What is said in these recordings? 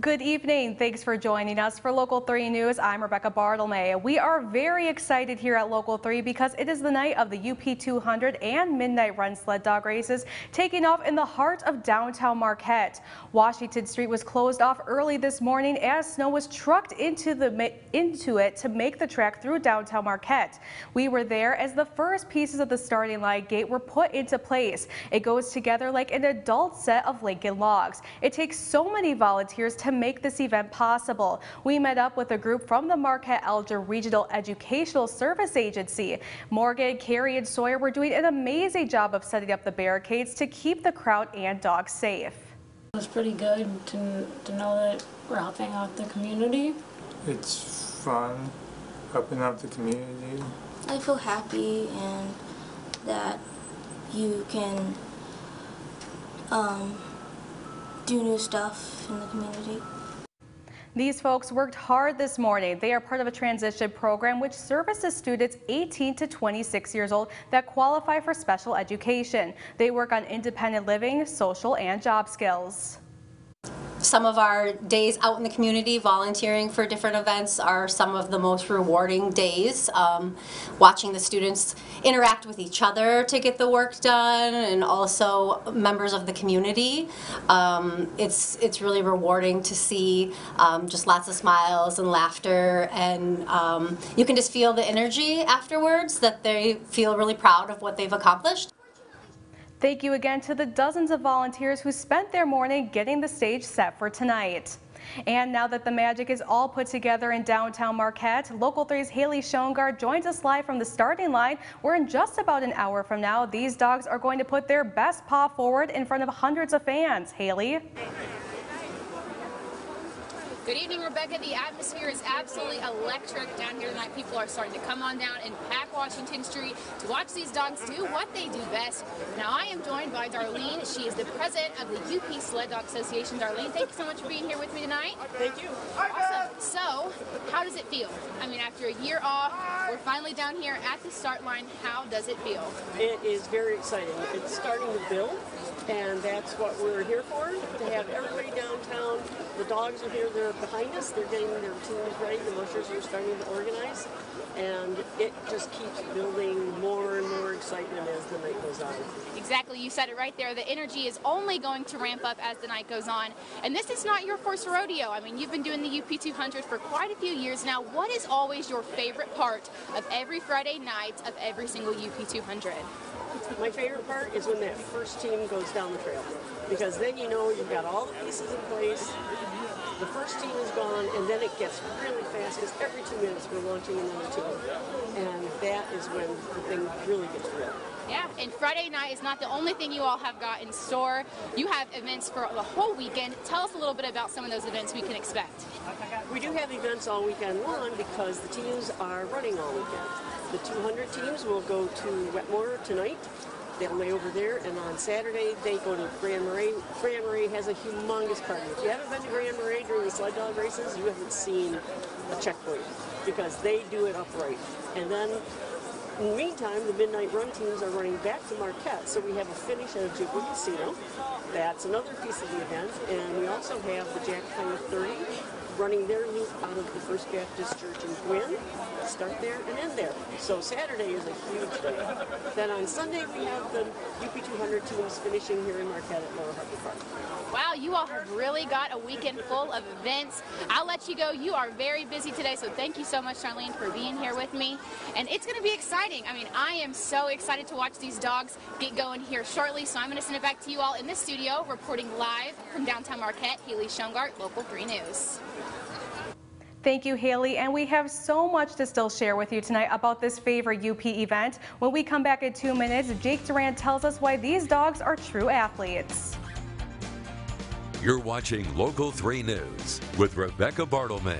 Good evening. Thanks for joining us for Local 3 News. I'm Rebecca Bartlemay. We are very excited here at Local 3 because it is the night of the UP200 and Midnight Run sled dog races taking off in the heart of downtown Marquette. Washington Street was closed off early this morning as snow was trucked into it to make the track through downtown Marquette. We were there as the first pieces of the starting line gate were put into place. It goes together like an adult set of Lincoln logs. It takes so many volunteers to make this event possible. We met up with a group from the Marquette-Alger Regional Educational Service Agency. Morgan, Carrie, and Sawyer were doing an amazing job of setting up the barricades to keep the crowd and dogs safe. It was pretty good to know that we're helping out the community. It's fun helping out the community. I feel happy and that you can do new stuff in the community. These folks worked hard this morning. They are part of a transition program which services students 18 to 26 years old that qualify for special education. They work on independent living, social, and job skills. Some of our days out in the community volunteering for different events are some of the most rewarding days. Watching the students interact with each other to get the work done and also members of the community. It's really rewarding to see just lots of smiles and laughter, and you can just feel the energy afterwards that they feel really proud of what they've accomplished. Thank you again to the dozens of volunteers who spent their morning getting the stage set for tonight. And now that the magic is all put together in downtown Marquette, Local 3's Haley Schoengard joins us live from the starting line, where in just about an hour from now, these dogs are going to put their best paw forward in front of hundreds of fans. Haley? Good evening, Rebecca. The atmosphere is absolutely electric down here tonight. People are starting to come on down and pack Washington Street to watch these dogs do what they do best. Now, I am joined by Darlene. She is the president of the UP Sled Dog Association. Darlene, thank you so much for being here with me tonight. Thank you. Awesome. So, how does it feel? I mean, after a year off, we're finally down here at the start line. How does it feel? It is very exciting. It's starting to build, and that's what we're here for, to have everybody downtown. The dogs are here, they're behind us, they're getting their teams ready, the mushers are starting to organize, and it just keeps building more and more excitement as the night goes on. Exactly, you said it right there. The energy is only going to ramp up as the night goes on. And this is not your first rodeo. I mean, you've been doing the UP200 for quite a few years now. What is always your favorite part of every Friday night of every single UP200? My favorite part is when that first team goes down the trail, because then you know you've got all the pieces in place, the first team is gone, and then it gets really fast, because every 2 minutes we're launching another team, and that is when the thing really gets real. Yeah, and Friday night is not the only thing you all have got in store. You have events for the whole weekend. Tell us a little bit about some of those events we can expect. We do have events all weekend long because the teams are running all weekend. The 200 teams will go to Wetmore tonight. They'll lay over there, and on Saturday they go to Grand Marais. Grand Marais has a humongous party. If you haven't been to Grand Marais during the sled dog races, you haven't seen a checkpoint, because they do it upright. And then in the meantime, the Midnight Run teams are running back to Marquette, so we have a finish at Ojibwa Casino. That's another piece of the event, and we also have the Jack County 30 running their loop out of the First Baptist Church in Gwynn. Start there and end there. So Saturday is a huge day. Then on Sunday we have the UP200 teams finishing here in Marquette at Lower Harper Park. Wow, you all have really got a weekend full of events. I'll let you go. You are very busy today, so thank you so much, Darlene, for being here with me. And it's going to be exciting. I mean, I am so excited to watch these dogs get going here shortly, so I'm going to send it back to you all in the studio, reporting live from downtown Marquette. Haley Schoengard, Local 3 News. Thank you, Haley, and we have so much to still share with you tonight about this favorite UP event. When we come back in 2 minutes, Jake Durant tells us why these dogs are true athletes. You're watching Local 3 News with Rebecca Bartlemay.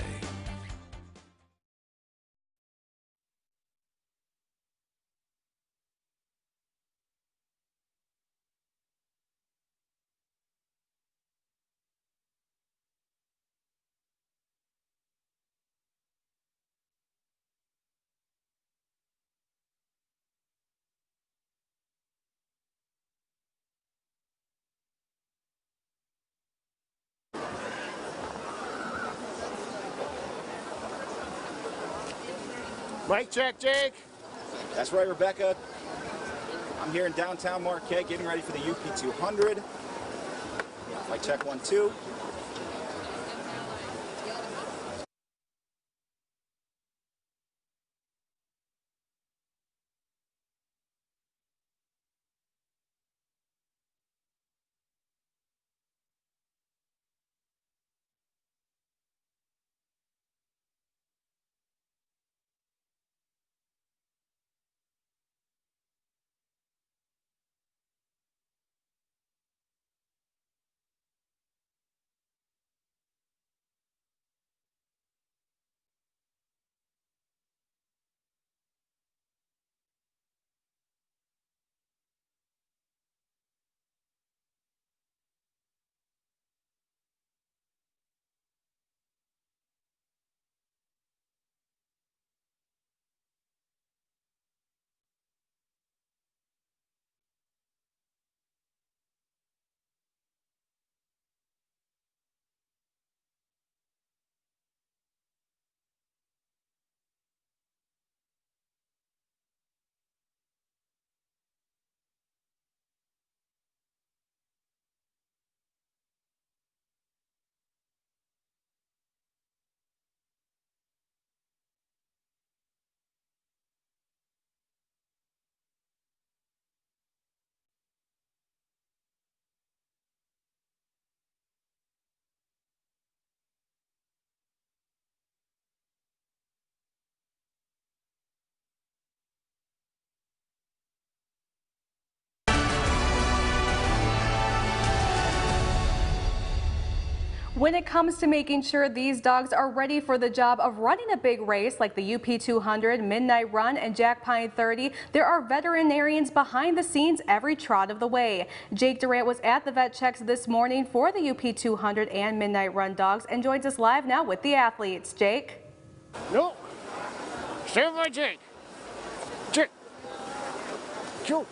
Mic check, Jake. That's right, Rebecca. I'm here in downtown Marquette getting ready for the UP200. Mic check 1, 2. When it comes to making sure these dogs are ready for the job of running a big race like the UP200, Midnight Run, and Jack Pine 30, there are veterinarians behind the scenes every trot of the way. Jake Durant was at the vet checks this morning for the UP200 and Midnight Run dogs and joins us live now with the athletes. Jake? No. Stand by, Jake. Jake. Go.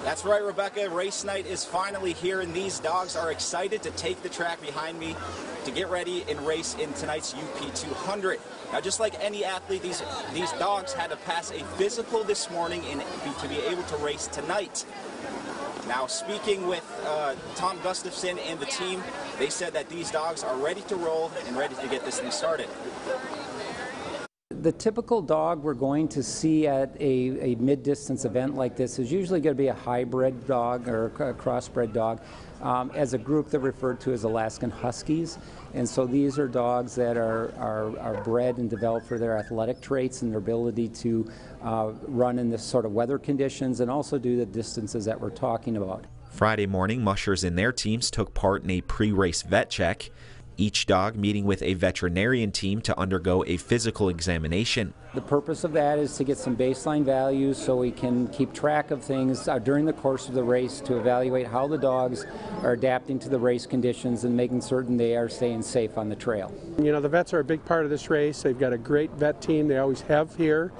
That's right, Rebecca. Race night is finally here, and these dogs are excited to take the track behind me to get ready and race in tonight's UP200. Now, just like any athlete, these dogs had to pass a physical this morning to be able to race tonight. Now, speaking with Tom Gustafson and the team, they said that these dogs are ready to roll and ready to get this thing started. The typical dog we're going to see at a mid-distance event like this is usually going to be a hybrid dog or a crossbred dog. As a group, they're referred to as Alaskan Huskies, and so these are dogs that are bred and developed for their athletic traits and their ability to run in this sort of weather conditions and also do the distances that we're talking about. Friday morning, mushers and their teams took part in a pre-race vet check, each dog meeting with a veterinarian team to undergo a physical examination. The purpose of that is to get some baseline values so we can keep track of things during the course of the race to evaluate how the dogs are adapting to the race conditions and making certain they are staying safe on the trail. You know, the vets are a big part of this race. They've got a great vet team. They always have here.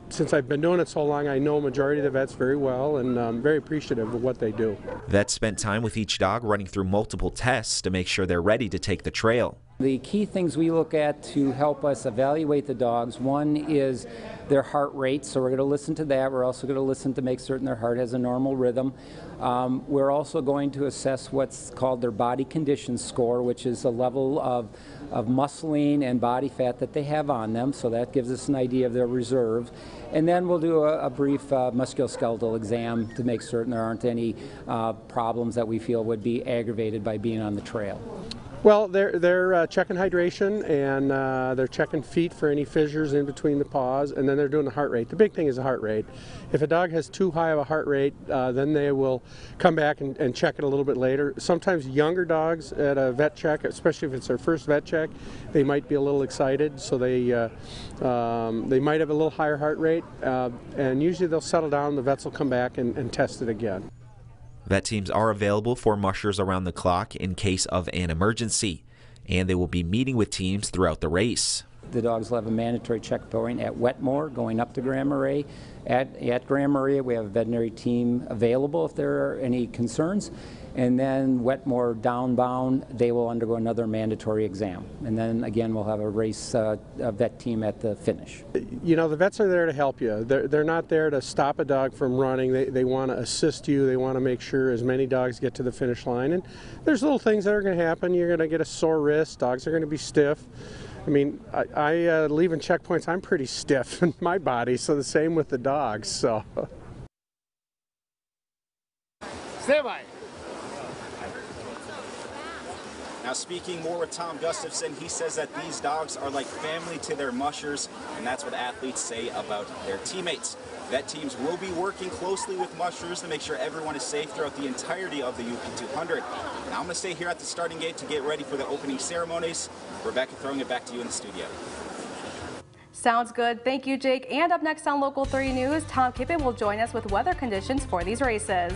Since I've been doing it so long, I know a majority of the vets very well, and I'm very appreciative of what they do. Vets spent time with each dog running through multiple tests to make sure they're ready to take the trail. The key things we look at to help us evaluate the dogs, one is their heart rate, so we're going to listen to that. We're also going to listen to make certain their heart has a normal rhythm. We're also going to assess what's called their body condition score, which is a level of muscling and body fat that they have on them, so that gives us an idea of their reserve. And then we'll do a brief musculoskeletal exam to make certain there aren't any problems that we feel would be aggravated by being on the trail. Well, they're checking hydration, and they're checking feet for any fissures in between the paws, and then they're doing the heart rate. The big thing is the heart rate. If a dog has too high of a heart rate, then they will come back and check it a little bit later. Sometimes younger dogs at a vet check, especially if it's their first vet check, they might be a little excited, so they might have a little higher heart rate, and usually they'll settle down. The vets will come back and test it again. Vet teams are available for mushers around the clock in case of an emergency, and they will be meeting with teams throughout the race. The dogs will have a mandatory checkpoint at Wetmore going up to Grand Marais. At Grand Marais, we have a veterinary team available if there are any concerns. And then Wetmore downbound, they will undergo another mandatory exam. And then again, we'll have a race a vet team at the finish. You know, the vets are there to help you. They're not there to stop a dog from running. They want to assist you. They want to make sure as many dogs get to the finish line. And there's little things that are going to happen. You're going to get a sore wrist. Dogs are going to be stiff. I mean, I leaving checkpoints, I'm pretty stiff in my body, so the same with the dogs. So. Stand by. Now, speaking more with Tom Gustafson, he says that these dogs are like family to their mushers, and that's what athletes say about their teammates. Vet teams will be working closely with mushers to make sure everyone is safe throughout the entirety of the UP200. Now I'm going to stay here at the starting gate to get ready for the opening ceremonies. Rebecca, throwing it back to you in the studio. Sounds good. Thank you, Jake. And up next on Local 3 News, Tom Kippen will join us with weather conditions for these races.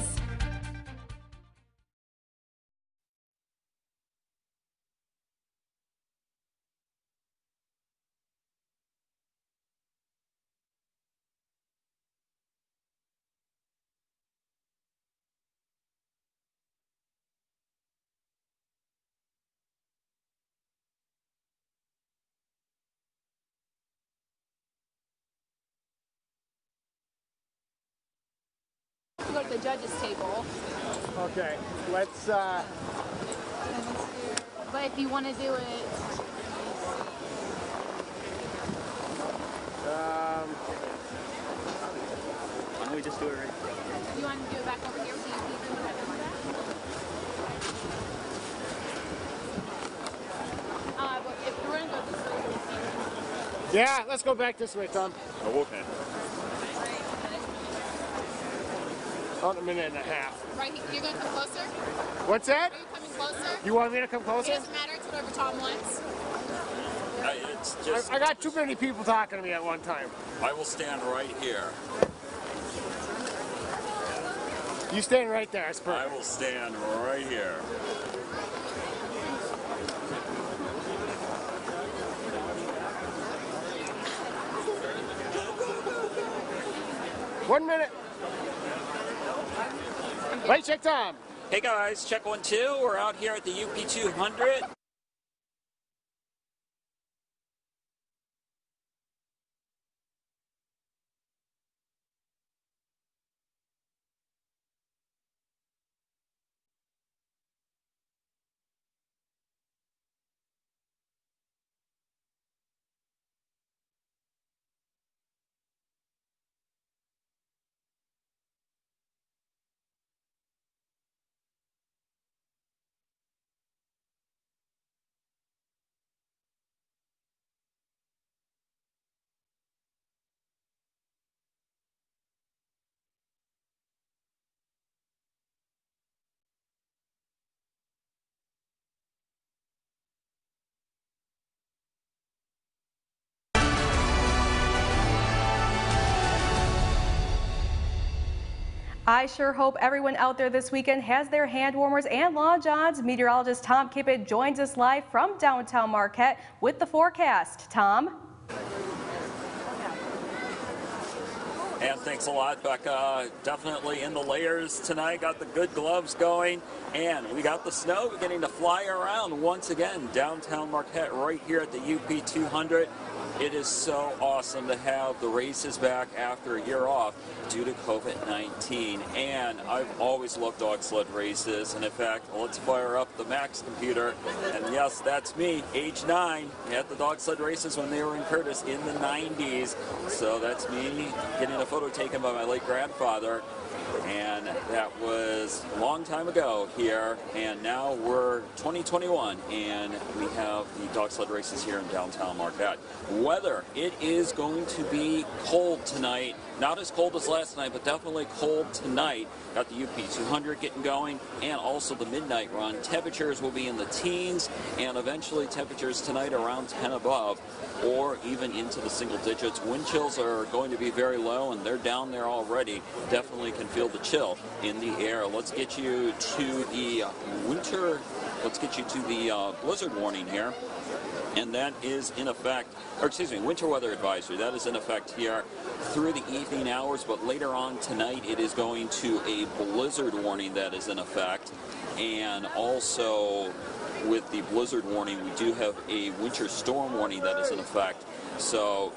Go to the judges table. Okay, let's. But if you want to do it, Why don't we just do it right here? you want to do it back over here with the but if we're going to go this way, Yeah, let's go back this way, Tom. Oh, okay. About a minute and a half. right here, you're going to come closer? What's that? Are you coming closer? You want me to come It closer? doesn't matter, it's whatever Tom wants. It's just, I got too many people talking to me at one time. I will stand right here. You stand right there, it's I perfect. will stand right here. One minute. Right check, Tom. Hey guys, check 1, 2. We're out here at the UP200. I sure hope everyone out there this weekend has their hand warmers and lawn johns. Meteorologist Tom Kippen joins us live from downtown Marquette with the forecast. Tom? And thanks a lot, Becca. Definitely in the layers tonight. Got the good gloves going. And we got the snow beginning to fly around once again. Downtown Marquette right here at the UP200. It is so awesome to have the races back after a year off due to COVID-19. And I've always loved dog sled races. And in fact, let's fire up the Max computer. And yes, that's me, age 9, at the dog sled races when they were in Curtis in the 90s. So that's me getting a photo taken by my late grandfather. And that was a long time ago here, and now we're 2021, and we have the dog sled races here in downtown Marquette. Weather, it is going to be cold tonight. Not as cold as last night, but definitely cold tonight. Got the UP200 getting going, and also the midnight run. Temperatures will be in the teens, and eventually temperatures tonight around 10 above, or even into the single digits. Wind chills are going to be very low, and they're down there already. Definitely can feel the chill in the air. Let's get you to the blizzard warning here. and that is in effect, or excuse me, winter weather advisory. That is in effect here through the evening hours, but later on tonight it is going to a blizzard warning that is in effect. And also with the blizzard warning, we do have a winter storm warning that is in effect. So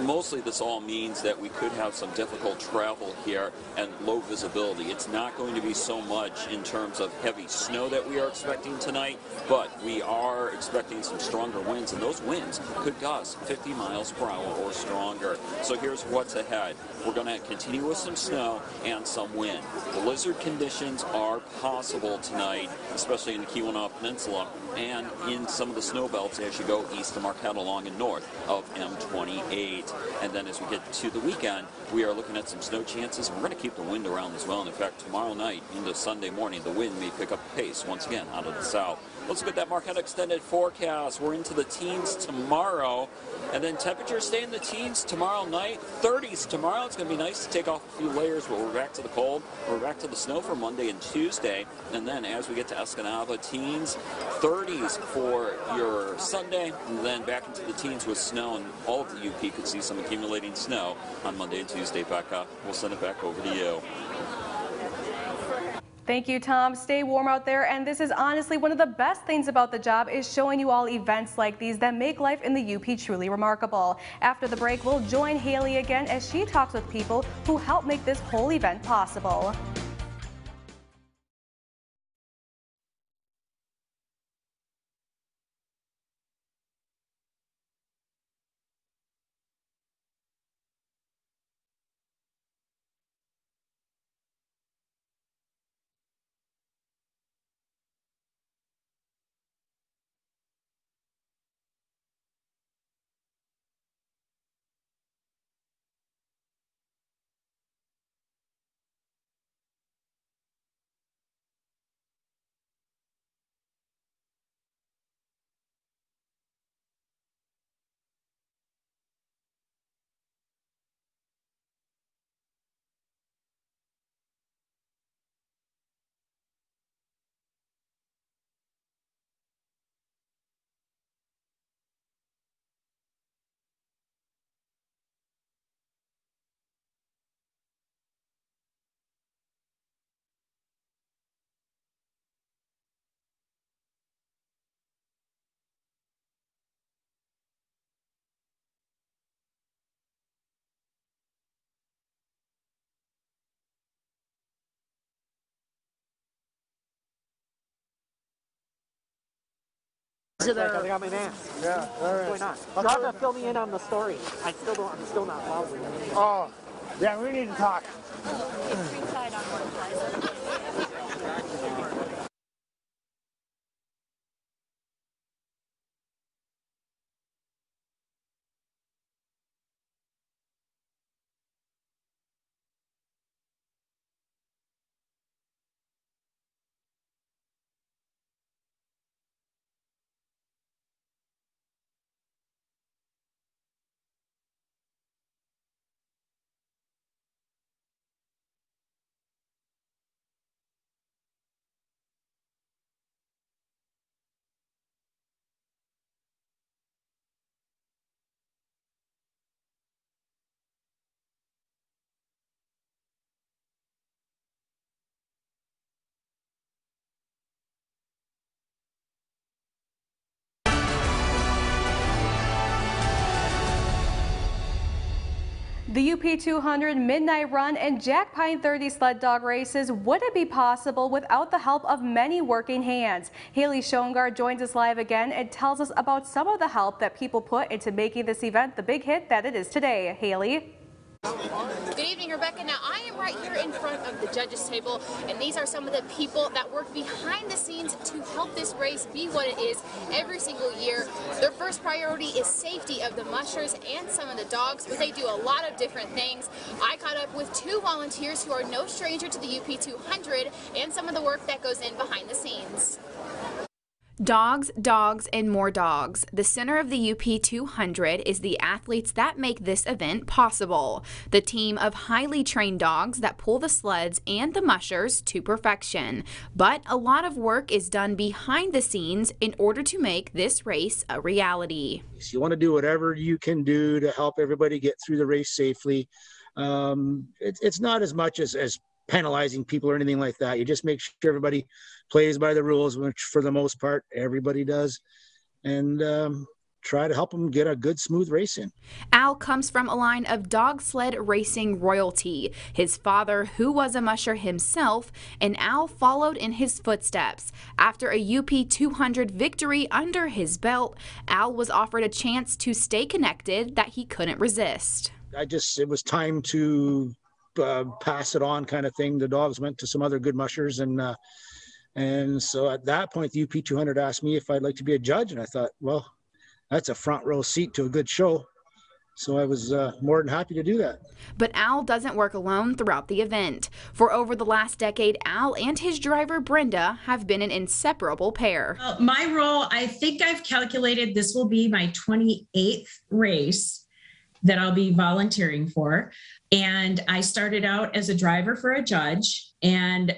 mostly this all means that we could have some difficult travel here and low visibility. It's not going to be so much in terms of heavy snow that we are expecting tonight, but we are expecting some stronger winds, and those winds could gust 50 miles per hour or stronger. So here's what's ahead. We're going to continue with some snow and some wind. Blizzard conditions are possible tonight, especially in the Keweenaw Peninsula and in some of the snow belts as you go east of Marquette along and north of M28. And then as we get to the weekend, we are looking at some snow chances, and we're going to keep the wind around as well. And in fact, tomorrow night into Sunday morning, the wind may pick up pace once again out of the south. Let's look at that Marquette extended forecast. We're into the teens tomorrow, and then temperatures stay in the teens tomorrow night. 30s tomorrow. It's going to be nice to take off a few layers, but we're back to the cold. We're back to the snow for Monday and Tuesday. And then as we get to Escanaba, teens, 30s for your Sunday, and then back into the teens with snow, and all of the UP could see some accumulating snow on Monday and Tuesday. Becca, we'll send it back over to you. Thank you, Tom. Stay warm out there. And this is honestly one of the best things about the job is showing you all events like these that make life in the UP truly remarkable. After the break, we'll join Haley again as she talks with people who help make this whole event possible. I got my mask. Yeah, all right. What's going on? Y'all gotta fill me in on the story. I'm still not following. Oh, yeah, we need to talk. The UP200 Midnight Run and Jack Pine 30 sled dog races wouldn't be possible without the help of many working hands. Haley Schoengard joins us live again and tells us about some of the help that people put into making this event the big hit that it is today. Haley? Good evening, Rebecca. Now, I am right here in front of the judges' table, and these are some of the people that work behind the scenes to help this race be what it is every single year. Their first priority is safety of the mushers and some of the dogs, but they do a lot of different things. I caught up with two volunteers who are no stranger to the UP200 and some of the work that goes in behind the scenes. Dogs, dogs, and more dogs. The center of the UP200 is the athletes that make this event possible. The team of highly trained dogs that pull the sleds and the mushers to perfection. But a lot of work is done behind the scenes in order to make this race a reality. You want to do whatever you can do to help everybody get through the race safely. It's not as much as penalizing people or anything like that. You just make sure everybody plays by the rules, which for the most part everybody does, and try to help them get a good smooth race in. Al comes from a line of dog sled racing royalty. His father, who was a musher himself, and Al followed in his footsteps. After a UP200 victory under his belt, Al was offered a chance to stay connected that he couldn't resist. It was time to pass it on, kind of thing. The dogs went to some other good mushers, and so at that point the UP200 asked me if I'd like to be a judge, and I thought, well, that's a front row seat to a good show, so I was more than happy to do that. But Al doesn't work alone throughout the event. For over the last decade, Al and his driver Brenda have been an inseparable pair. My role, I think I've calculated this will be my 28th race that I'll be volunteering for. And I started out as a driver for a judge and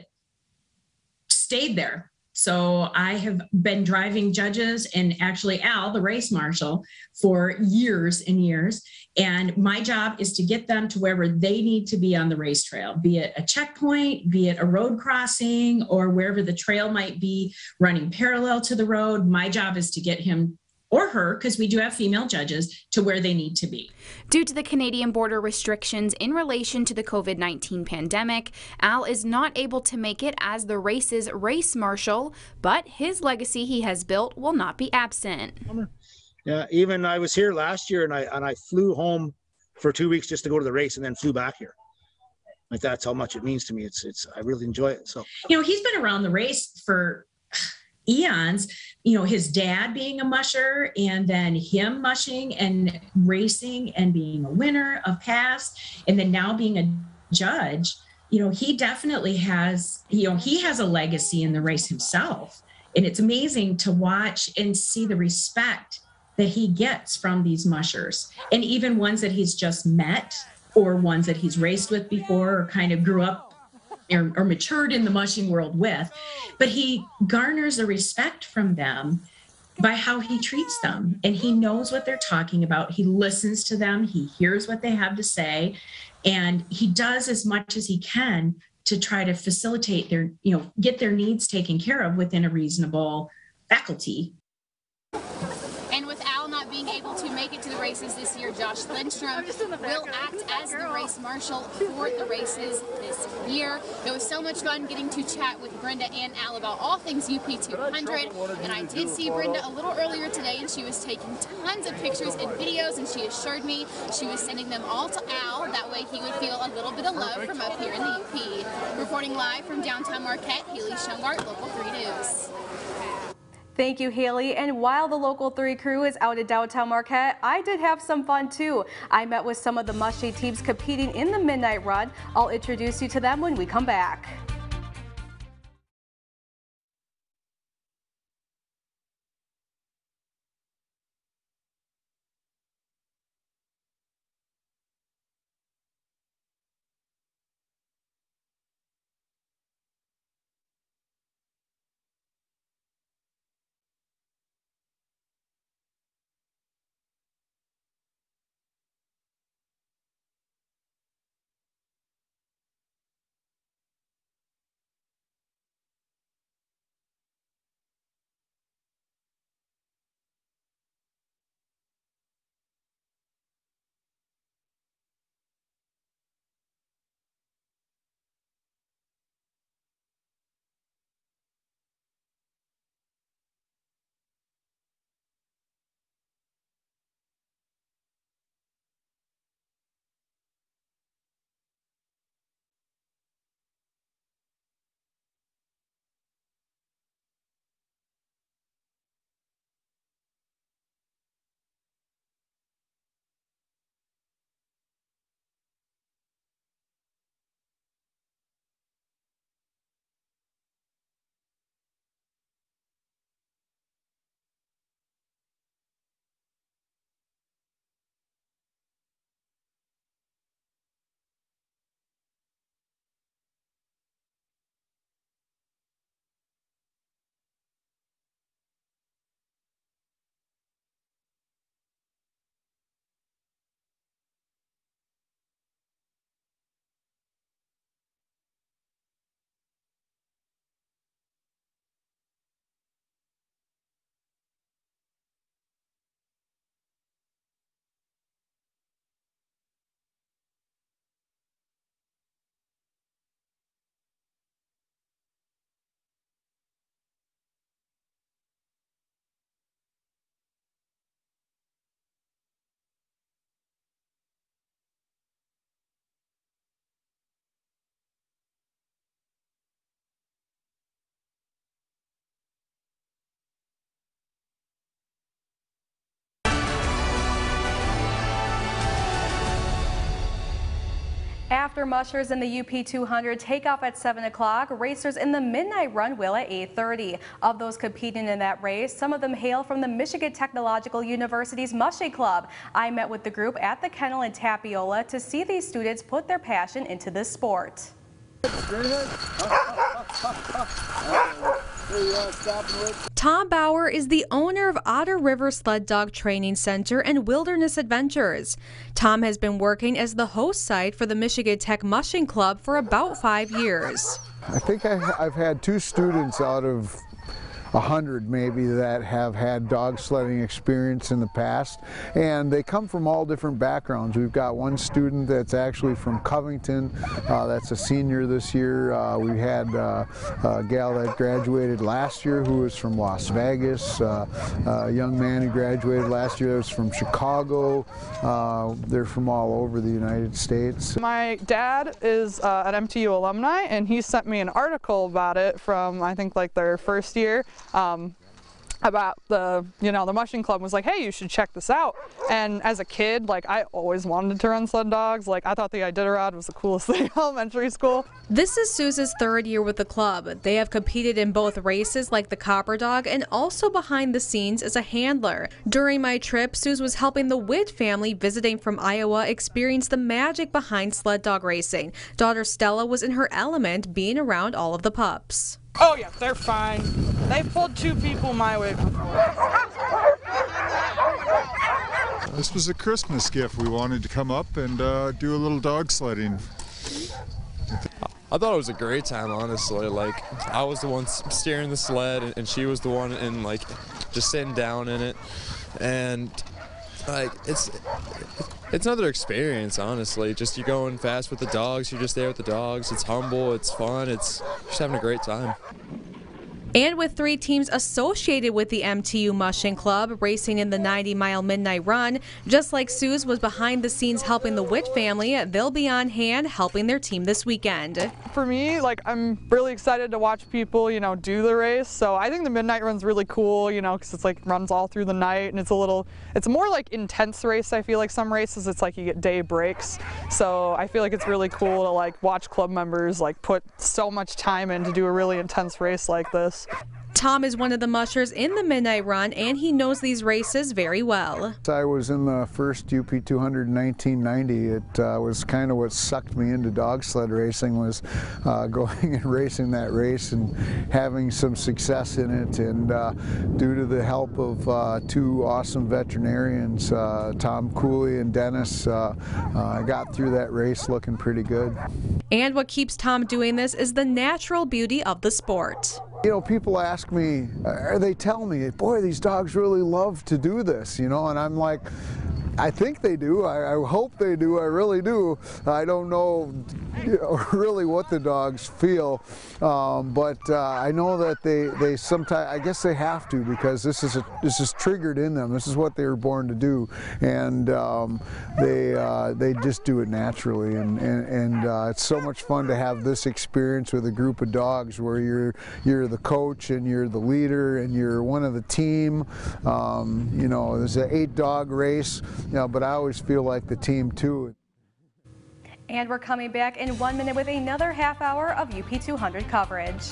stayed there. So I have been driving judges and actually Al, the race marshal, for years and years. And my job is to get them to wherever they need to be on the race trail, be it a checkpoint, be it a road crossing, or wherever the trail might be running parallel to the road. My job is to get him or her, because we do have female judges, to where they need to be. Due to the Canadian border restrictions in relation to the COVID-19 pandemic, Al is not able to make it as the race's race marshal, but his legacy he has built will not be absent. Yeah, even I was here last year, and I flew home for 2 weeks just to go to the race, and then flew back here. Like, that's how much it means to me. I really enjoy it. So, he's been around the race for eons, his dad being a musher and then him mushing and racing and being a winner of past, and then now being a judge. He definitely has, he has a legacy in the race himself. And it's amazing to watch and see the respect that he gets from these mushers, and even ones that he's just met or ones that he's raced with before or kind of grew up or matured in the mushing world with, but he garners a respect from them by how he treats them, and he knows what they're talking about. He listens to them, he hears what they have to say, and he does as much as he can to try to facilitate their, get their needs taken care of within a reasonable faculty. And with Al not being able to make it to the races this year, Josh Lindstrom will act as the race marshal for the races this year. It was so much fun getting to chat with Brenda and Al about all things UP200, and I did see Brenda a little earlier today, and she was taking tons of pictures and videos, and she assured me she was sending them all to Al. That way he would feel a little bit of love from up here in the UP. Reporting live from downtown Marquette, Haley Schongart, Local 3 News. Thank you, Haley. And while the Local 3 crew is out at downtown Marquette, I did have some fun too. I met with some of the mushy teams competing in the Midnight Run. I'll introduce you to them when we come back. After mushers in the UP200 take off at 7 o'clock, racers in the Midnight Run will at 8:30. Of those competing in that race, some of them hail from the Michigan Technological University's Mushing Club. I met with the group at the kennel in Tapiola to see these students put their passion into this sport. Tom Bauer is the owner of Otter River Sled Dog Training Center and Wilderness Adventures. Tom has been working as the host site for the Michigan Tech Mushing Club for about 5 years. I think I've had 2 students out of 100 maybe that have had dog sledding experience in the past, and they come from all different backgrounds. We've got one student that's actually from Covington, that's a senior this year. We had a gal that graduated last year who was from Las Vegas, a young man who graduated last year that was from Chicago. They're from all over the United States. My dad is an MTU alumni, and he sent me an article about it from, I think, like their first year. About the mushing club, was like, hey, you should check this out. And as a kid, like, I always wanted to run sled dogs. Like, I thought the Iditarod was the coolest thing in elementary school. This is Suze's 3rd year with the club. They have competed in both races like the Copper Dog and also behind the scenes as a handler. During my trip, Suze was helping the Witt family visiting from Iowa experience the magic behind sled dog racing. Daughter Stella was in her element being around all of the pups. Oh yeah, they're fine. They've pulled 2 people my way before. This was a Christmas gift. We wanted to come up and do a little dog sledding. I thought it was a great time, honestly. Like, I was the one steering the sled, and she was the one in, like, just sitting down in it. And, like, it's another experience, honestly. Just you're going fast with the dogs, you're just there with the dogs. It's humble, it's fun, it's just having a great time. And with 3 teams associated with the MTU Mushing Club racing in the 90-mile Midnight Run, just like Suze was behind the scenes helping the Witt family, they'll be on hand helping their team this weekend. For me, like, I'm really excited to watch people, do the race. So I think the Midnight Run's really cool, because it's like runs all through the night, and it's a more like intense race. I feel like some races, it's like you get day breaks. So I feel like it's really cool to like watch club members like put so much time in to do a really intense race like this. Tom is one of the mushers in the Midnight Run, and he knows these races very well. I was in the first UP200 in 1990. It was kind of what sucked me into dog sled racing, was going and racing that race and having some success in it. And due to the help of 2 awesome veterinarians, Tom Cooley and Dennis, I got through that race looking pretty good. And what keeps Tom doing this is the natural beauty of the sport. People ask me, or they tell me, boy, these dogs really love to do this, and I'm like, I think they do. I hope they do. I really do. I don't know, really what the dogs feel, but I know that they sometimes, I guess they have to, because this is triggered in them. This is what they were born to do, and they just do it naturally. And it's so much fun to have this experience with a group of dogs where you're the coach and you're the leader and you're one of the team. There's an 8-dog race. But I always feel like the team too. And we're coming back in 1 minute with another half hour of UP200 coverage.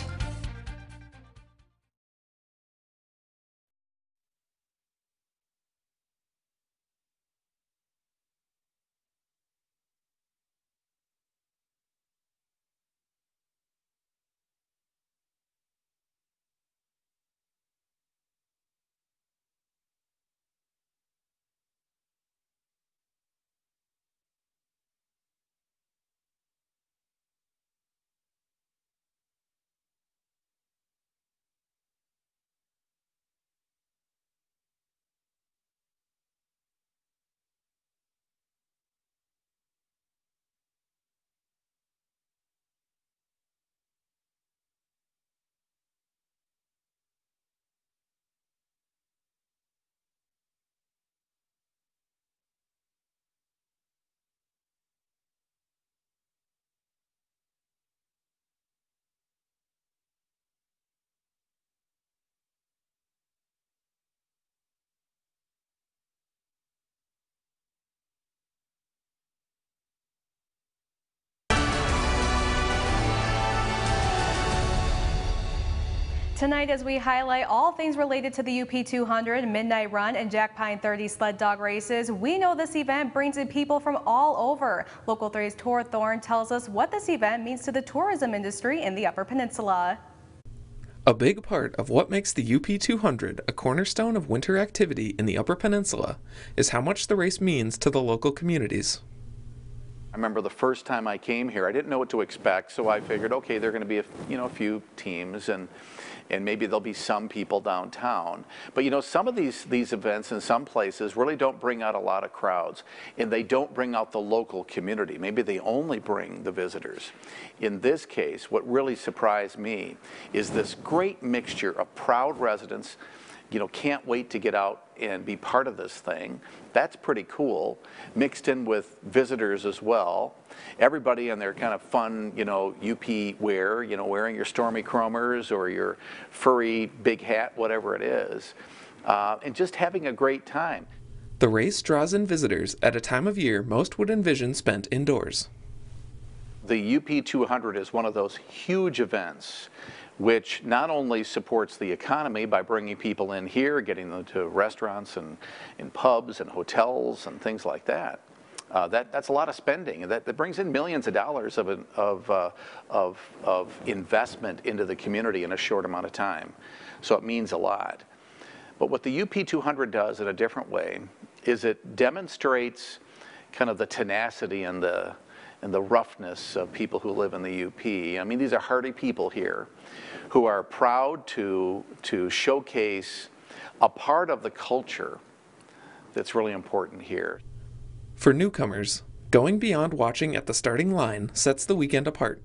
Tonight, as we highlight all things related to the UP200, Midnight Run, and Jack Pine 30 sled dog races, we know this event brings in people from all over. Local 3's Tor Thorne tells us what this event means to the tourism industry in the Upper Peninsula. A big part of what makes the UP200 a cornerstone of winter activity in the Upper Peninsula is how much the race means to the local communities. I remember the first time I came here, I didn't know what to expect, so I figured, okay, there are going to be a few teams, and maybe there'll be some people downtown. But some of these events in some places really don't bring out a lot of crowds, and they don't bring out the local community. Maybe they only bring the visitors. In this case, what really surprised me is this great mixture of proud residents, can't wait to get out and be part of this thing. That's pretty cool, mixed in with visitors as well. Everybody in their kind of fun, UP wear, wearing your Stormy Chromers or your furry big hat, whatever it is, and just having a great time. The race draws in visitors at a time of year most would envision spent indoors. The UP200 is one of those huge events which not only supports the economy by bringing people in here, getting them to restaurants and pubs and hotels and things like that. That's a lot of spending, and that brings in millions of dollars of investment into the community in a short amount of time. So it means a lot. But what the UP200 does in a different way is it demonstrates kind of the tenacity and the roughness of people who live in the UP. I mean, these are hardy people here who are proud to showcase a part of the culture that's really important here. For newcomers, going beyond watching at the starting line sets the weekend apart.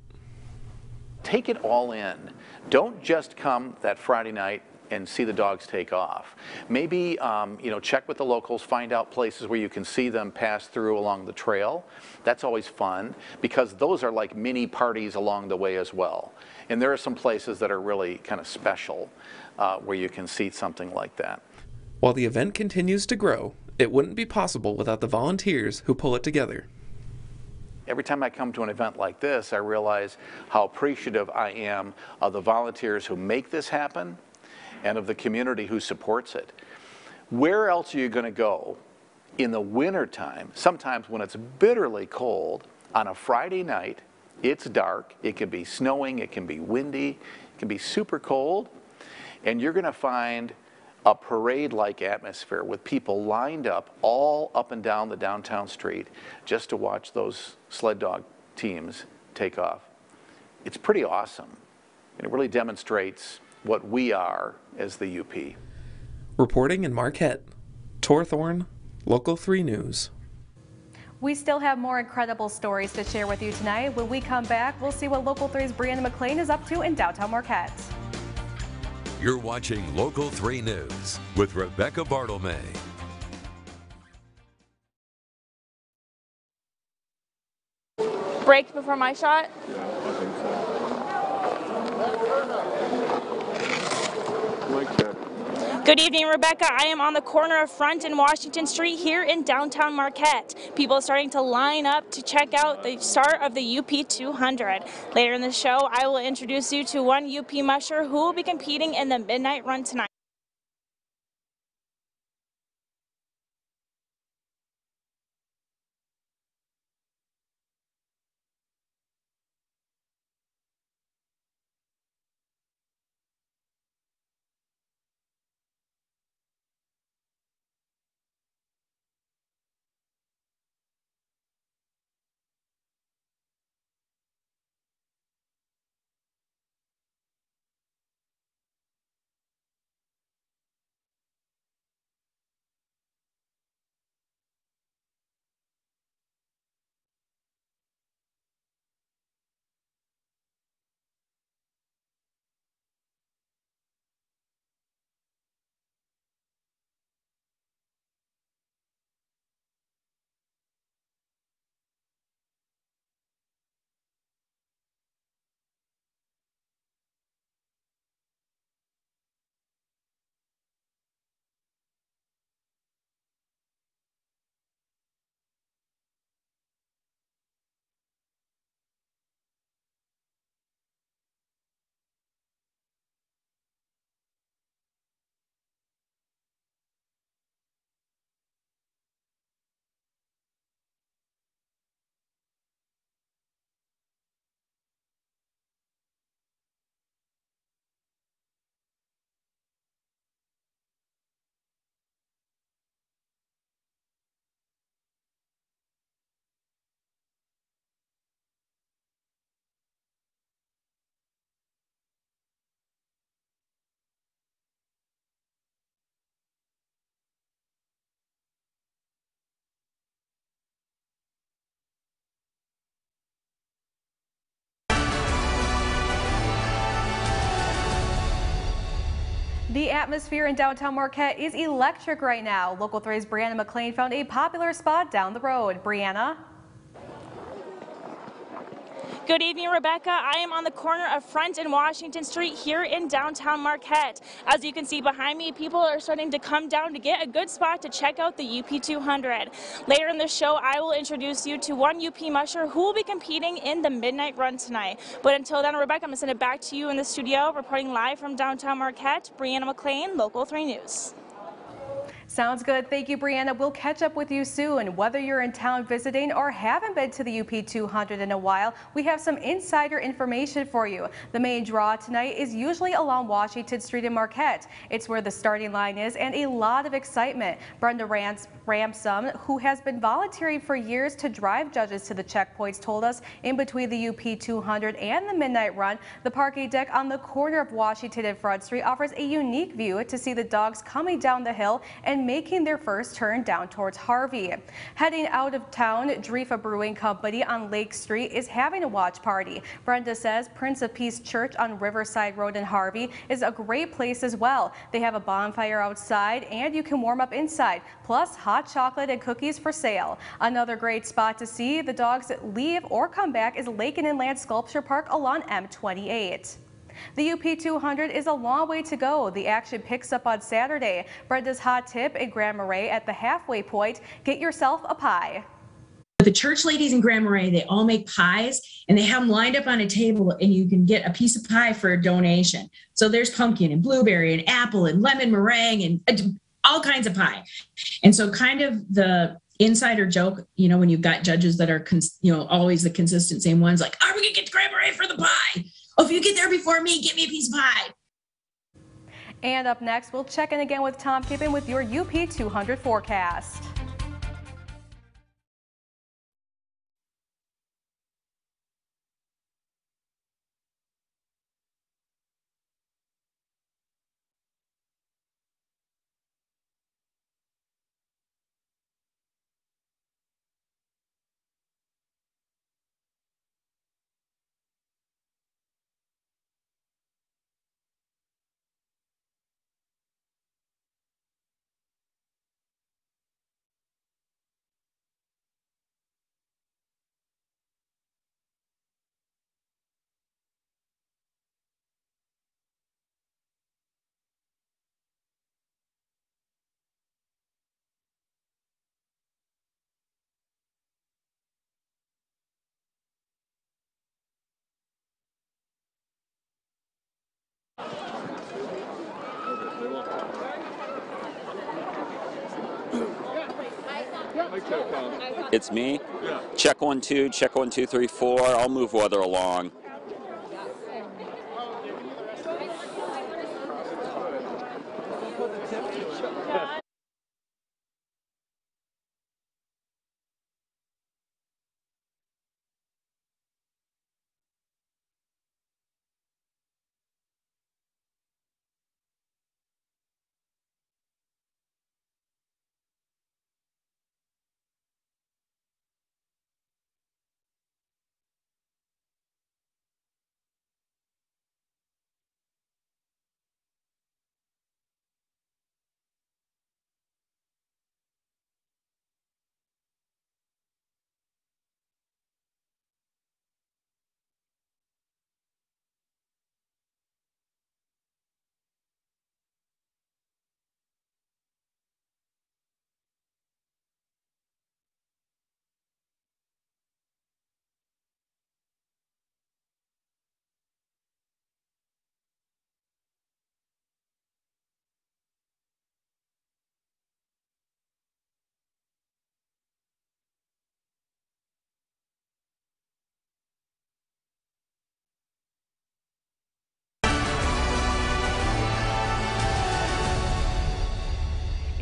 Take it all in. Don't just come that Friday night and see the dogs take off. Maybe check with the locals, find out places where you can see them pass through along the trail. That's always fun because those are like mini parties along the way as well. And there are some places that are really kind of special where you can see something like that. While the event continues to grow, it wouldn't be possible without the volunteers who pull it together. Every time I come to an event like this, I realize how appreciative I am of the volunteers who make this happen and of the community who supports it. Where else are you going to go in the wintertime, sometimes when it's bitterly cold, on a Friday night, it's dark, it can be snowing, it can be windy, it can be super cold, and you're going to find a parade-like atmosphere with people lined up all up and down the downtown street just to watch those sled dog teams take off. It's pretty awesome, and it really demonstrates what we are as the UP. Reporting in Marquette, Tor Thorne, Local 3 News. We still have more incredible stories to share with you tonight. When we come back, we'll see what Local 3's Brianna McLean is up to in downtown Marquette. You're watching Local 3 News with Rebecca Bartlemay. Break before my shot? Yeah, I think so. Mic check. Good evening, Rebecca. I am on the corner of Front and Washington Street here in downtown Marquette. People are starting to line up to check out the start of the UP200. Later in the show, I will introduce you to one UP musher who will be competing in the Midnight Run tonight. The atmosphere in downtown Marquette is electric right now. Local 3's Brianna McLean found a popular spot down the road. Brianna? Good evening, Rebecca. I am on the corner of Front and Washington Street here in downtown Marquette. As you can see behind me, people are starting to come down to get a good spot to check out the UP200. Later in the show, I will introduce you to one UP musher who will be competing in the midnight run tonight. But until then, Rebecca, I'm going to send it back to you in the studio, reporting live from downtown Marquette, Brianna McLean, Local 3 News. Sounds good. Thank you, Brianna. We'll catch up with you soon. Whether you're in town visiting or haven't been to the UP200 in a while, we have some insider information for you. The main draw tonight is usually along Washington Street in Marquette. It's where the starting line is and a lot of excitement. Brenda Ramsum, who has been volunteering for years to drive judges to the checkpoints, told us in between the UP200 and the midnight run, the parking deck on the corner of Washington and Front Street offers a unique view to see the dogs coming down the hill and making their first turn down towards Harvey. Heading out of town, Drefa Brewing Company on Lake Street is having a watch party. Brenda says Prince of Peace Church on Riverside Road in Harvey is a great place as well. They have a bonfire outside and you can warm up inside, plus hot chocolate and cookies for sale. Another great spot to see the dogs leave or come back is Lake and Inland Sculpture Park along M28. The UP200 is a long way to go. The action picks up on Saturday. Brenda's hot tip in Grand Marais at the halfway point, get yourself a pie. The church ladies in Grand Marais, they all make pies and they have them lined up on a table and you can get a piece of pie for a donation. So there's pumpkin and blueberry and apple and lemon meringue and all kinds of pie. And so kind of the insider joke, you know, when you've got judges that are, always the consistent same ones, like, are we going to get to Grand Marais for the pie? Oh, if you get there before me, get me a piece of pie. And up next, we'll check in again with Tom Kippen with your UP200 forecast. It's me. Yeah. Check 1 2, check 1 2 3 4. I'll move weather along.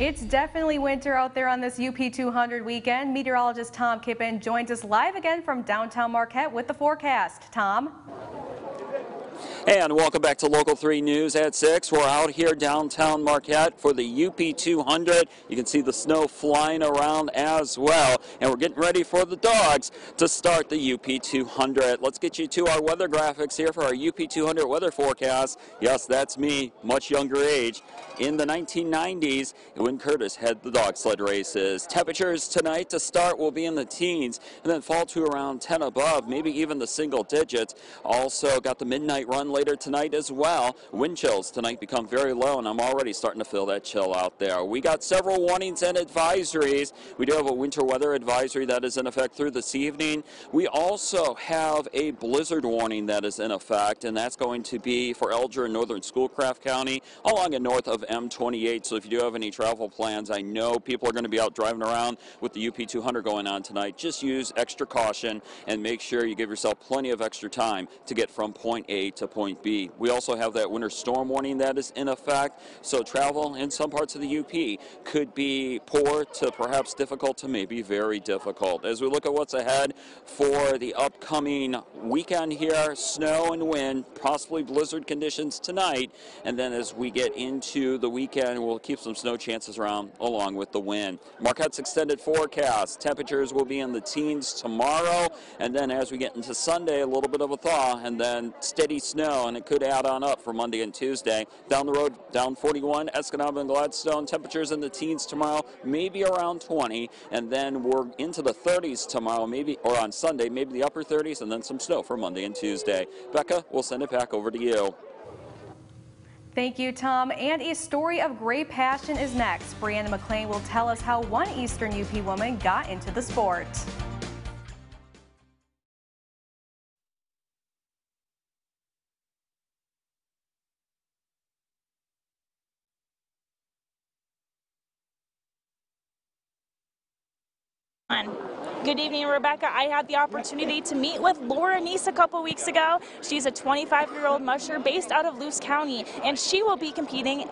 It's definitely winter out there on this UP200 weekend. Meteorologist Tom Kippen joins us live again from downtown Marquette with the forecast. Tom? And welcome back to Local 3 News at 6. We're out here downtown Marquette for the UP200. You can see the snow flying around as well. And we're getting ready for the dogs to start the UP200. Let's get you to our weather graphics here for our UP200 weather forecast. Yes, that's me, much younger age. In the 1990s, when Curtis had the dog sled races. Temperatures tonight to start will be in the teens and then fall to around 10 above, maybe even the single digits. Also got the midnight run later tonight as well. Wind chills tonight become very low, and I'm already starting to feel that chill out there. We got several warnings and advisories. We do have a winter weather advisory that is in effect through this evening. We also have a blizzard warning that is in effect, and that's going to be for Elger and northern Schoolcraft County along and north of M28. So if you do have any travel plans, I know people are going to be out driving around with the UP200 going on tonight. Just use extra caution and make sure you give yourself plenty of extra time to get from point A to point B. We also have that winter storm warning that is in effect, so travel in some parts of the UP could be poor to perhaps difficult to maybe very difficult. As we look at what's ahead for the upcoming weekend here, snow and wind, possibly blizzard conditions tonight, and then as we get into the weekend, we'll keep some snow chances around along with the wind. Marquette's extended forecast, temperatures will be in the teens tomorrow, and then as we get into Sunday, a little bit of a thaw, and then steady snow, and it could add on up for Monday and Tuesday. Down the road, down 41, Escanaba and Gladstone, temperatures in the teens tomorrow, maybe around 20, and then we're into the 30s tomorrow, maybe, or on Sunday, maybe the upper 30s, and then some snow for Monday and Tuesday. Becca, we'll send it back over to you. Thank you, Tom. And a story of great passion is next. Brianna McLean will tell us how one Eastern UP woman got into the sport. Good evening, Rebecca. I had the opportunity to meet with Laura Neese a couple weeks ago. She's a 25-year-old musher based out of Luce County, and she will be competing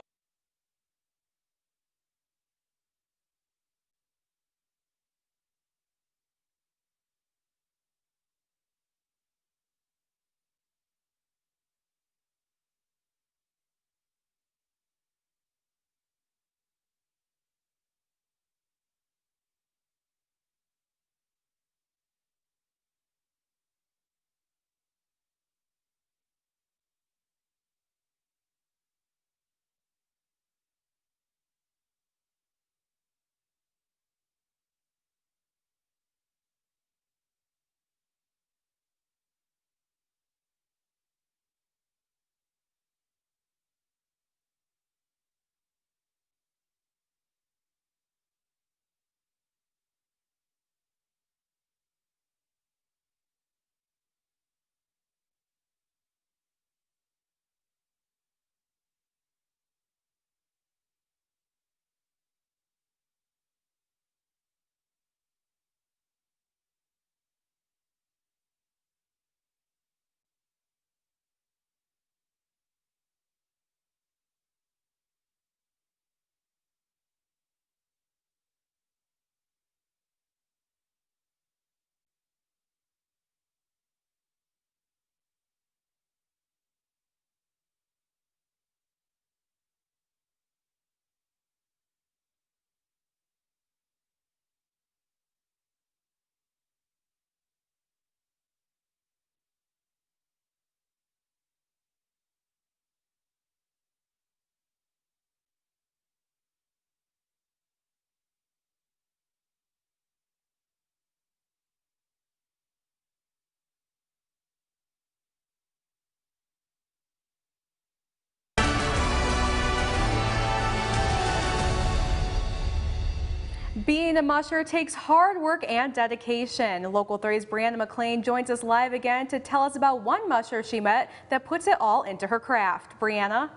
Being a musher takes hard work and dedication. Local 3's Brianna McLean joins us live again to tell us about one musher she met that puts it all into her craft. Brianna?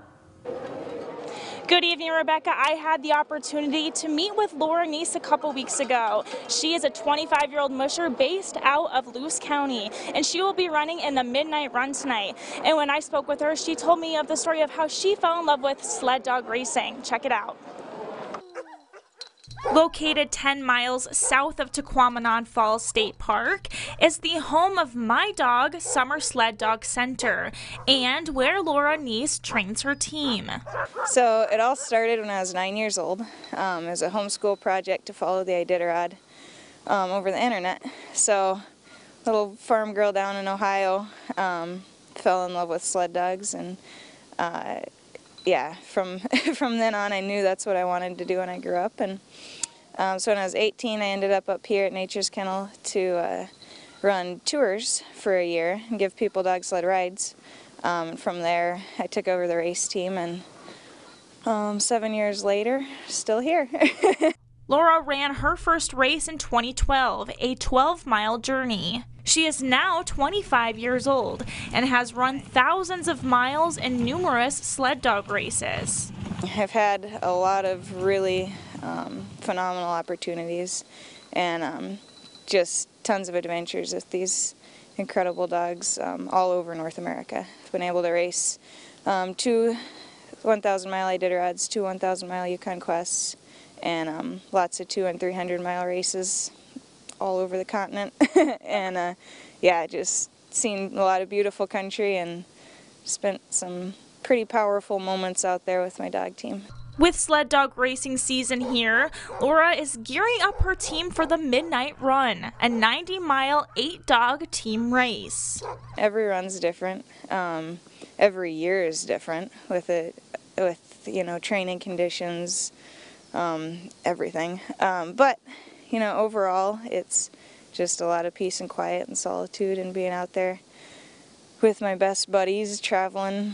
Good evening, Rebecca. I had the opportunity to meet with Laura Neese a couple weeks ago. She is a 25-year-old musher based out of Luce County, and she will be running in the midnight run tonight. And when I spoke with her, she told me of the story of how she fell in love with sled dog racing. Check it out. Located 10 miles south of Tequamanon Falls State Park is the home of My Dog Summer Sled Dog Center and where Laura Neese trains her team. So it all started when I was 9 years old as a homeschool project to follow the Iditarod over the internet. So little farm girl down in Ohio fell in love with sled dogs, and yeah, from then on I knew that's what I wanted to do when I grew up. And so when I was 18, I ended up here at Nature's Kennel to run tours for a year and give people dog sled rides. From there, I took over the race team, and 7 years later, still here. Laura ran her first race in 2012, a 12-mile journey. She is now 25 years old and has run thousands of miles in numerous sled dog races. I've had a lot of really phenomenal opportunities and just tons of adventures with these incredible dogs all over North America. I've been able to race 2 1,000-mile Iditarods, 2 1,000-mile Yukon Quests, and lots of 200 and 300-mile races all over the continent. And yeah, just seen a lot of beautiful country and spent some pretty powerful moments out there with my dog team. With sled dog racing season here, Laura is gearing up her team for the Midnight Run, a 90-mile 8-dog team race. Every run's different. Every year is different with you know, training conditions, everything. But you know, overall, it's just a lot of peace and quiet and solitude and being out there with my best buddies, traveling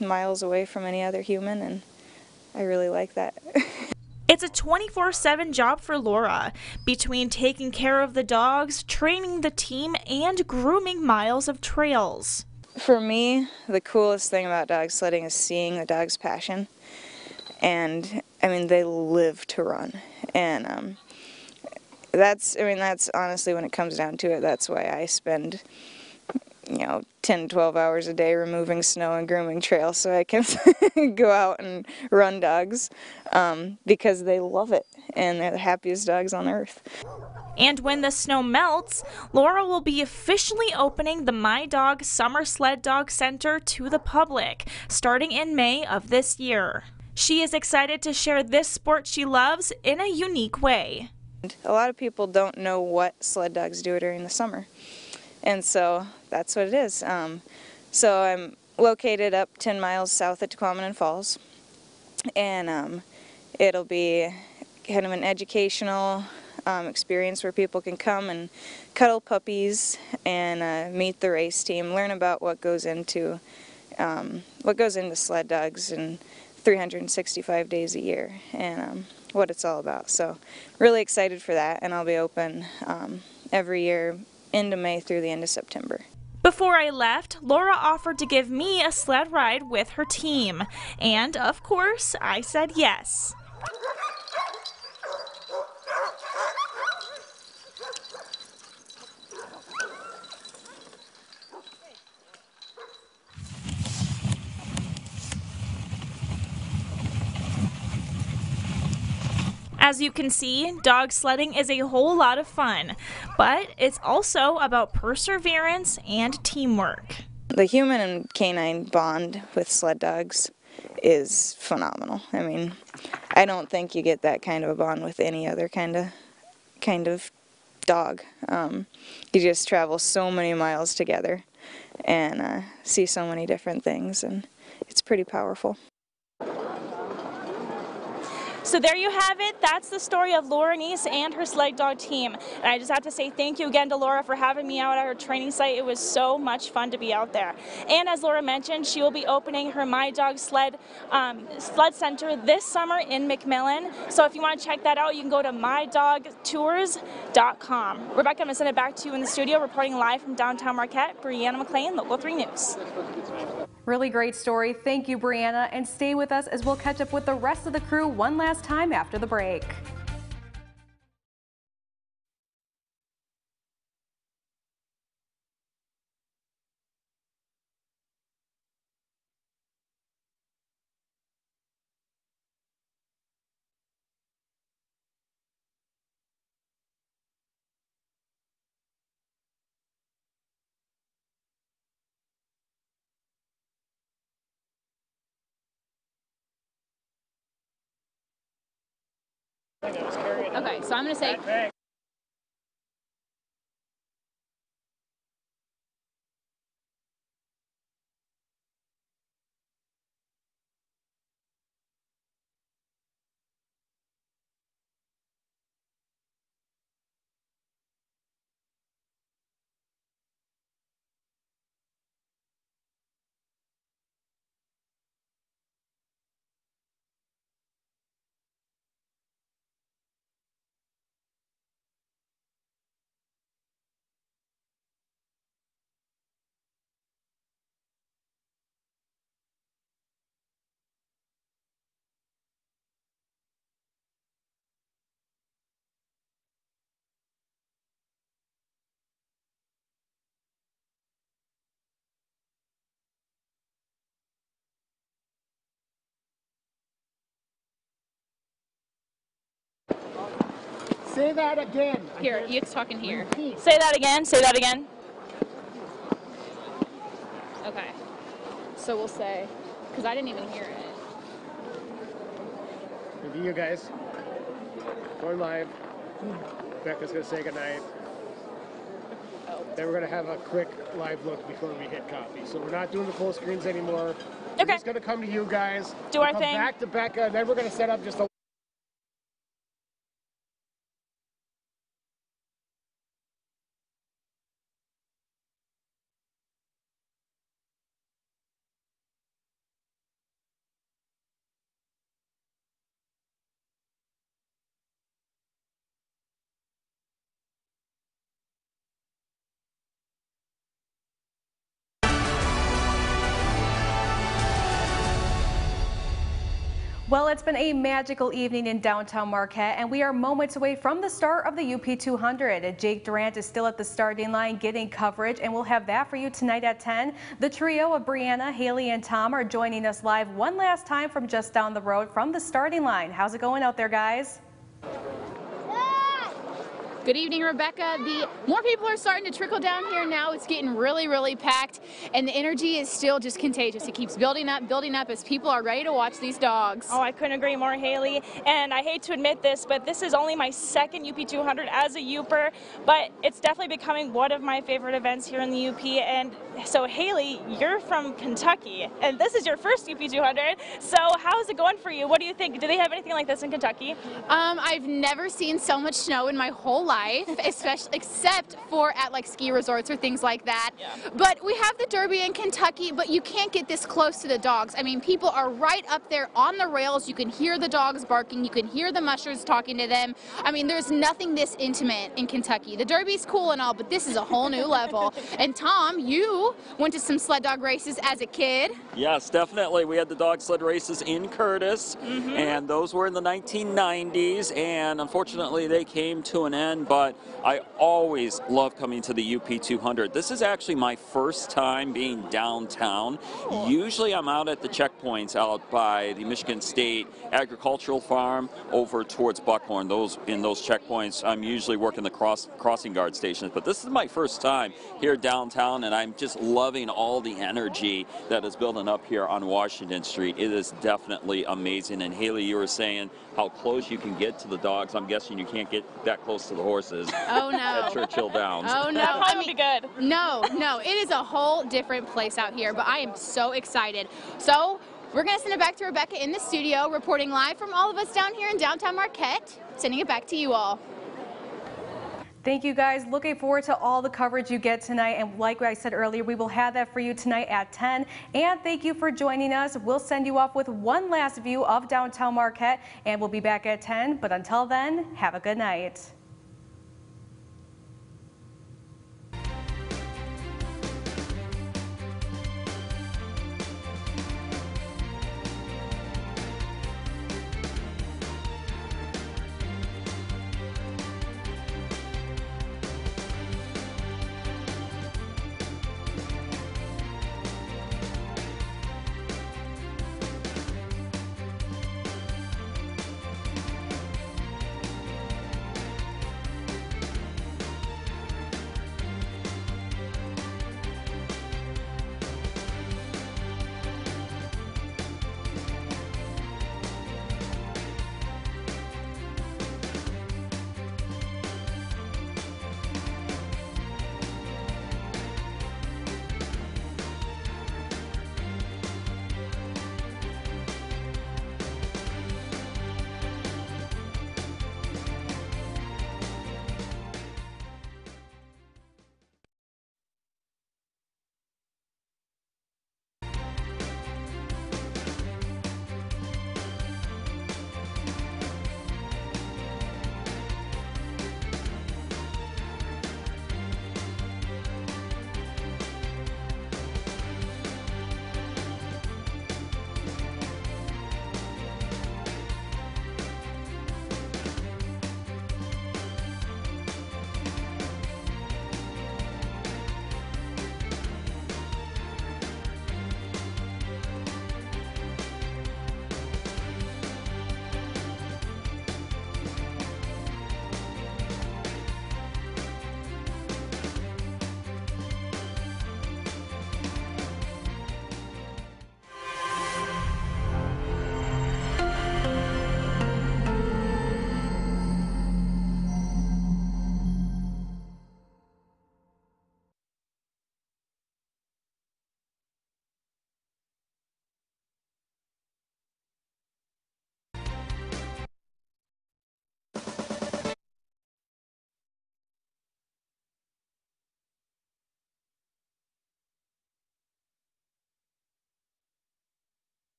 miles away from any other human, and I really like that. It's a 24/7 job for Laura, between taking care of the dogs, training the team, and grooming miles of trails. For me, the coolest thing about dog sledding is seeing the dog's passion. And I mean, they live to run. And that's honestly, when it comes down to it, that's why I spend, you know, 10, 12 hours a day removing snow and grooming trails so I can go out and run dogs, because they love it and they're the happiest dogs on earth. And when the snow melts, Laura will be officially opening the My Dog Summer Sled Dog Center to the public, starting in May of this year. She is excited to share this sport she loves in a unique way. A lot of people don't know what sled dogs do during the summer, and so that's what it is. So I'm located up 10 miles south of Tequamanon Falls, and it'll be kind of an educational experience where people can come and cuddle puppies and meet the race team, learn about what goes into sled dogs and 365 days a year, and what it's all about. So really excited for that, and I'll be open every year into May through the end of September. Before I left, Laura offered to give me a sled ride with her team, and of course, I said yes. As you can see, dog sledding is a whole lot of fun, but it's also about perseverance and teamwork. The human and canine bond with sled dogs is phenomenal. I mean, I don't think you get that kind of a bond with any other kind of dog. You just travel so many miles together and see so many different things, and it's pretty powerful. So there you have it. That's the story of Laura Neese and her sled dog team. And I just have to say thank you again to Laura for having me out at her training site. It was so much fun to be out there. And as Laura mentioned, she will be opening her My Dog Sled Center this summer in McMillan. So if you want to check that out, you can go to mydogtours.com. Rebecca, I'm going to send it back to you in the studio, reporting live from downtown Marquette. Brianna McLean, Local 3 News. Really great story. Thank you, Brianna. And stay with us as we'll catch up with the rest of the crew one last time after the break. Okay, so I'm going to say... Say that again. Here, you talking here. Say that again. Say that again. Okay. So we'll say, because I didn't even hear it. Maybe you guys. Going live. Becca's going to say goodnight. Then we're going to have a quick live look before we hit copy. So we're not doing the full screens anymore. We're just going to come to you guys. Do our come thing. Back to Becca. And then we're going to set up just a Well, it's been a magical evening in downtown Marquette, and we are moments away from the start of the UP200. Jake Durant is still at the starting line getting coverage, and we'll have that for you tonight at 10. The trio of Brianna, Haley, and Tom are joining us live one last time from just down the road from the starting line. How's it going out there, guys? Good evening, Rebecca. The more people are starting to trickle down here now. It's getting really, really packed, and the energy is still just contagious. It keeps building up as people are ready to watch these dogs. Oh, I couldn't agree more, Haley. And I hate to admit this, but this is only my second UP200 as a Uper, but it's definitely becoming one of my favorite events here in the UP. And so, Haley, you're from Kentucky, and this is your first UP200. So how's it going for you? What do you think? Do they have anything like this in Kentucky? I've never seen so much snow in my whole life, especially except for at like ski resorts or things like that. Yeah. But we have the Derby in Kentucky, but you can't get this close to the dogs. I mean, people are right up there on the rails. You can hear the dogs barking. You can hear the mushers talking to them. I mean, there's nothing this intimate in Kentucky. The Derby's cool and all, but this is a whole new level. And Tom, you went to some sled dog races as a kid. Yes, definitely. We had the dog sled races in Curtis, and those were in the 1990s, and unfortunately they came to an end, but I always love coming to the UP200. This is actually my first time being downtown. Usually I'm out at the checkpoints out by the Michigan State Agricultural Farm over towards Buckhorn. In those checkpoints, I'm usually working the crossing guard stations, but this is my first time here downtown, and I'm just loving all the energy that is building up here on Washington Street. It is definitely amazing. And Haley, you were saying how close you can get to the dogs. I'm guessing you can't get that close to the horses. Oh no. At Churchill Downs. Oh no. That would be good. No, it is a whole different place out here, but I am so excited. So we're going to send it back to Rebecca in the studio, reporting live from all of us down here in downtown Marquette, sending it back to you all. Thank you, guys. Looking forward to all the coverage you get tonight. And like I said earlier, we will have that for you tonight at 10. And thank you for joining us. We'll send you off with one last view of downtown Marquette, and we'll be back at 10. But until then, have a good night.